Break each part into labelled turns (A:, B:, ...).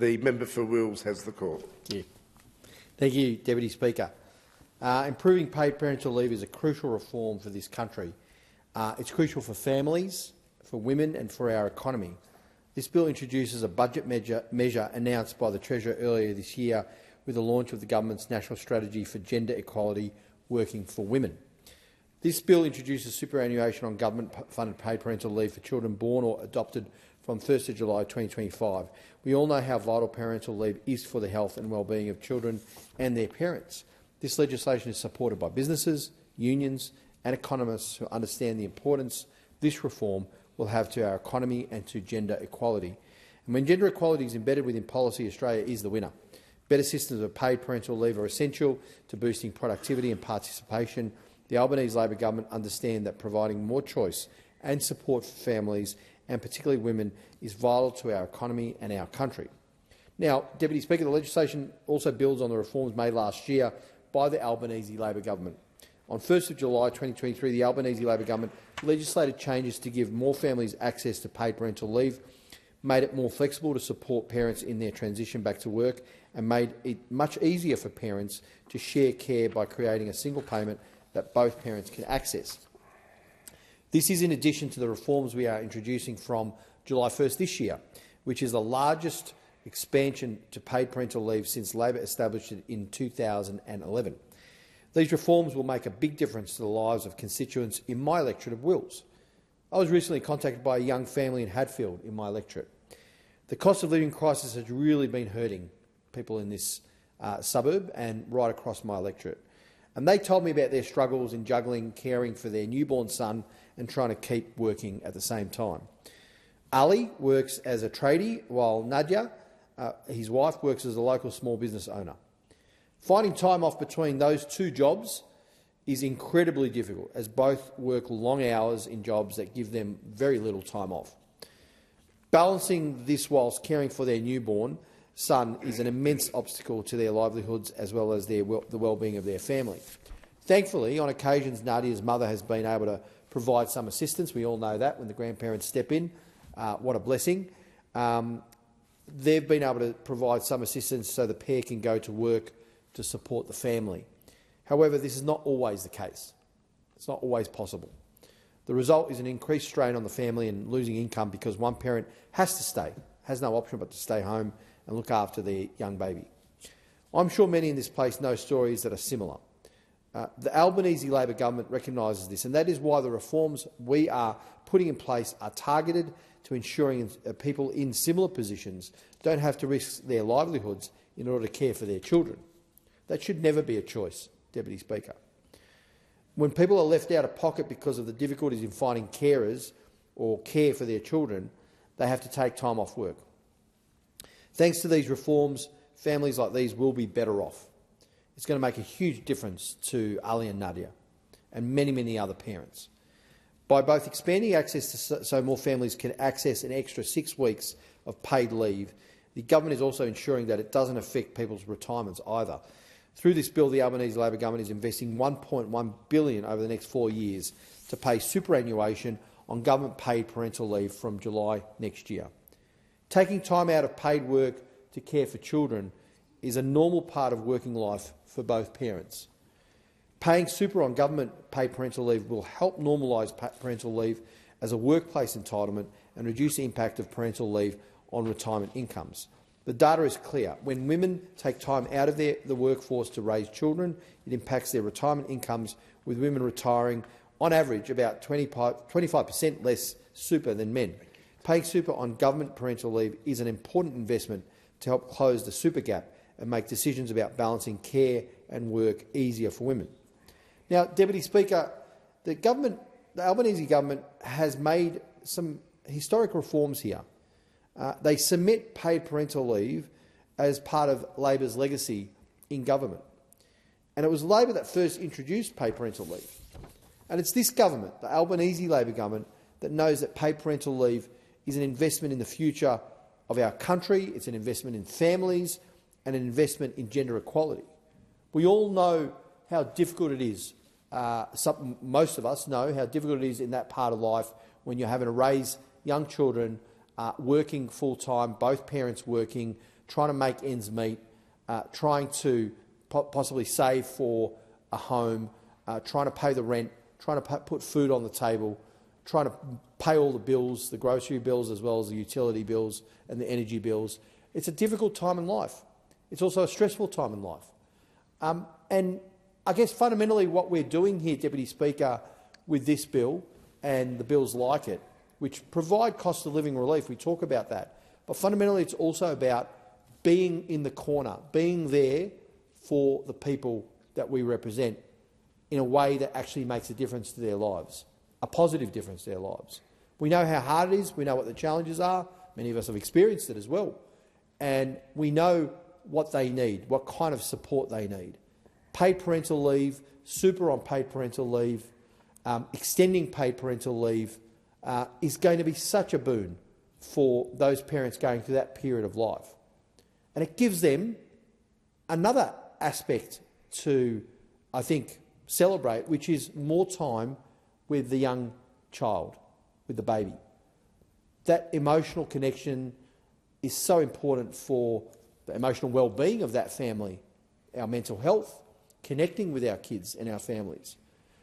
A: The member for Wills has the call.
B: Thank you, Deputy Speaker. Improving paid parental leave is a crucial reform for this country. It's crucial for families, for women and for our economy. This bill introduces a budget measure announced by the Treasurer earlier this year with the launch of the government's National Strategy for Gender Equality Working for Women. This bill introduces superannuation on government-funded paid parental leave for children born or adopted from 1 July 2025. We all know how vital parental leave is for the health and well-being of children and their parents. This legislation is supported by businesses, unions and economists who understand the importance this reform will have to our economy and to gender equality. And when gender equality is embedded within policy, Australia is the winner. Better systems of paid parental leave are essential to boosting productivity and participation. The Albanese Labor government understand that providing more choice and support for families, and particularly women, is vital to our economy and our country. Now, Deputy Speaker, the legislation also builds on the reforms made last year by the Albanese Labor government. On 1 July 2023, the Albanese Labor government legislated changes to give more families access to paid parental leave, made it more flexible to support parents in their transition back to work, and made it much easier for parents to share care by creating a single payment that both parents can access. This is in addition to the reforms we are introducing from July 1 this year, which is the largest expansion to paid parental leave since Labor established it in 2011. These reforms will make a big difference to the lives of constituents in my electorate of Wills. I was recently contacted by a young family in Hadfield in my electorate. The cost of living crisis has really been hurting people in this suburb and right across my electorate. And they told me about their struggles in juggling caring for their newborn son and trying to keep working at the same time. Ali works as a tradie, while Nadia, his wife, works as a local small business owner. Finding time off between those two jobs is incredibly difficult, as both work long hours in jobs that give them very little time off. Balancing this whilst caring for their newborn son is an immense obstacle to their livelihoods as well as the well-being of their family. Thankfully, on occasions, Nadia's mother has been able to provide some assistance. We all know that when the grandparents step in. What a blessing. They've been able to provide some assistance so the pair can go to work to support the family. However, this is not always the case. It's not always possible. The result is an increased strain on the family and losing income because one parent has to stay, has no option but to stay home and look after their young baby. I'm sure many in this place know stories that are similar. The Albanese Labor government recognises this, and that is why the reforms we are putting in place are targeted to ensuring people in similar positions don't have to risk their livelihoods in order to care for their children. That should never be a choice, Deputy Speaker. When people are left out of pocket because of the difficulties in finding carers or care for their children, they have to take time off work. Thanks to these reforms, families like these will be better off. It's going to make a huge difference to Ali and Nadia and many, many other parents. By both expanding access so more families can access an extra 6 weeks of paid leave, the government is also ensuring that it doesn't affect people's retirements either. Through this bill, the Albanese Labor government is investing $1.1 billion over the next 4 years to pay superannuation on government-paid parental leave from July next year. Taking time out of paid work to care for children is a normal part of working life for both parents. Paying super on government-paid parental leave will help normalise parental leave as a workplace entitlement and reduce the impact of parental leave on retirement incomes. The data is clear. When women take time out of the workforce to raise children, it impacts their retirement incomes, with women retiring, on average, about 25% less super than men. Paying super on government parental leave is an important investment to help close the super gap and make decisions about balancing care and work easier for women. Now, Deputy Speaker, the Albanese government has made some historic reforms here. They cement paid parental leave as part of Labor's legacy in government. And it was Labor that first introduced paid parental leave. And it's this government, the Albanese Labor government, that knows that paid parental leave is an investment in the future of our country, it's an investment in families and an investment in gender equality. We all know how difficult it is. Most of us know how difficult it is in that part of life when you're having to raise young children, working full-time, both parents working, trying to make ends meet, trying to possibly save for a home, trying to pay the rent, trying to put food on the table, trying to pay all the bills, the grocery bills as well as the utility bills and the energy bills. It's a difficult time in life. It's also a stressful time in life. And I guess fundamentally what we're doing here, Deputy Speaker, with this bill and the bills like it, which provide cost of living relief, we talk about that, but fundamentally it's also about being in the corner, being there for the people that we represent in a way that actually makes a difference to their lives, a positive difference to their lives. We know how hard it is, we know what the challenges are, many of us have experienced it as well, and we know what they need, what kind of support they need. Paid parental leave, super on paid parental leave, extending paid parental leave is going to be such a boon for those parents going through that period of life. And it gives them another aspect to, I think, celebrate, which is more time with the young child, with the baby. That emotional connection is so important for the emotional well-being of that family, our mental health, connecting with our kids and our families.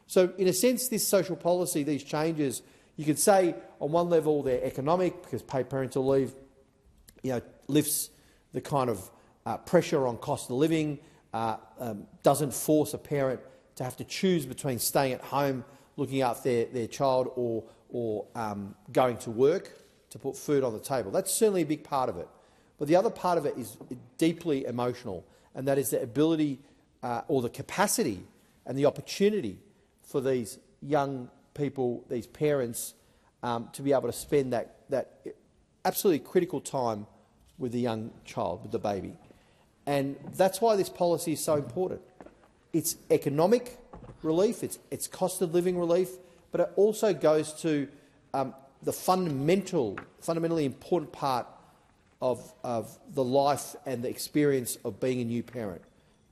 B: So, in a sense, this social policy, these changes, you could say on one level they're economic because paid parental leave, lifts the kind of pressure on cost of living, doesn't force a parent to have to choose between staying at home looking after their child or going to work to put food on the table. That's certainly a big part of it. But the other part of it is deeply emotional, and that is the ability or the capacity and the opportunity for these young people, these parents, to be able to spend that absolutely critical time with the young child, with the baby. And that's why this policy is so important. It's economic relief, it's cost of living relief, but it also goes to the fundamentally important part of the life and the experience of being a new parent,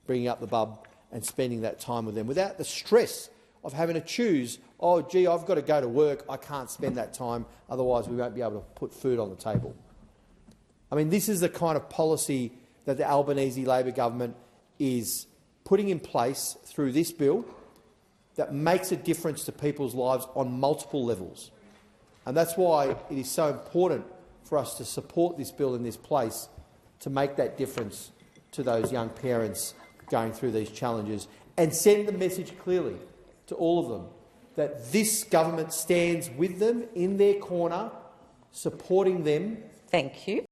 B: bringing up the bub and spending that time with them without the stress of having to choose, oh, gee, I've got to go to work, I can't spend that time, otherwise we won't be able to put food on the table. I mean, this is the kind of policy that the Albanese Labor government is putting in place through this bill that makes a difference to people's lives on multiple levels. And that's why it is so important for us to support this bill in this place to make that difference to those young parents going through these challenges and send the message clearly to all of them that this government stands with them in their corner, supporting them.
C: Thank you.